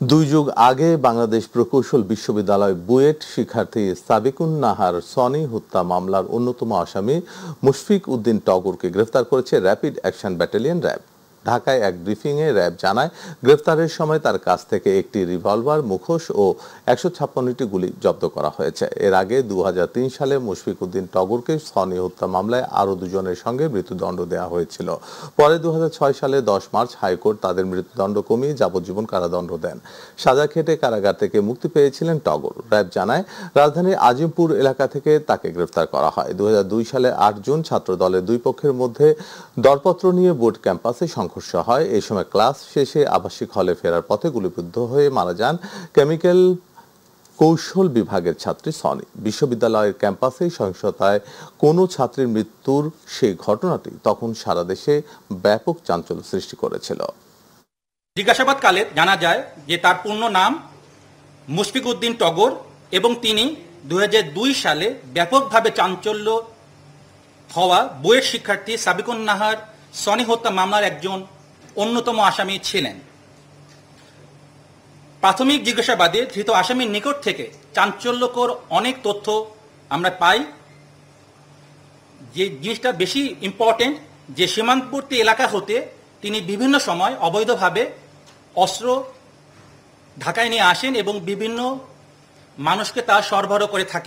দুই যুগ আগে বাংলাদেশ প্রকৌশল বিশ্ববিদ্যালয় বুয়েট শিক্ষার্থী সাবিকুন নাহার সনি হত্যা মামলার অন্যতম আসামি মুশফিক উদ্দিন টগরকে গ্রেফতার করেছে র্যাপিড অ্যাকশন ব্যাটালিয়ন র্যাব। ঢাকায় এক ব্রিফিংয়ে র্যাব জানায়, গ্রেফতারের সময় তার কাছ থেকে একটি রিভলভার, মুখোশ ও ১৫৬টি গুলি জব্দ করা হয়েছে। এর আগে ২০০৩ সালে মুশফিক উদ্দিন টগরকে সনি হত্যা মামলায় আরও দুজনের সঙ্গে মৃত্যুদণ্ড দেওয়া হয়েছিল। পরে ২০০৬ সালে ১০ মার্চ হাইকোর্ট তাদের মৃত্যুদণ্ড কমিয়ে যাবজ্জীবন কারাদণ্ড দেন। সাজা খেটে কারাগার থেকে মুক্তি পেয়েছিলেন টগর। র্যাব জানায়, রাজধানীর আজিমপুর এলাকা থেকে তাকে গ্রেফতার করা হয়। ২০০২ সালে ৮ জুন ছাত্রদলের দুই পক্ষের মধ্যে দরপত্র নিয়ে বোর্ড ক্যাম্পাসে সংঘর্ষ হয়। এই সময় ক্লাস শেষে আবাসিক হলে ফেরার পথে গুলিবিদ্ধ হয়ে মারা যান কেমিক্যাল কৌশল বিভাগের ছাত্রী সনি। বিশ্ববিদ্যালয়ের ক্যাম্পাসে সহিংসতায় কোনো ছাত্রীর মৃত্যুর সেই ঘটনাটি তখন সারা দেশে ব্যাপক চাঞ্চল্য সৃষ্টি করেছিল। জিজ্ঞাসাবাদকালে জানা যায় যে তার পূর্ণ নাম মুশফিক উদ্দিন টগর এবং তিনি ২০০২ সালে ব্যাপকভাবে চাঞ্চল্য হওয়া বুয়েট শিক্ষার্থী সাবিকুন নাহার সনি হত্যা মামলার একজন অন্যতম আসামি ছিলেন। প্রাথমিক জিজ্ঞাসাবাদে ধৃত আসামির নিকট থেকে চাঞ্চল্যকর অনেক তথ্য আমরা পাই। যে জিনিসটা বেশি ইম্পর্টেন্ট, যে সীমান্তবর্তী এলাকা হতে তিনি বিভিন্ন সময় অবৈধভাবে অস্ত্র ঢাকায় নিয়ে আসেন এবং বিভিন্ন মানুষকে তা সরবরাহ করে থাকেন।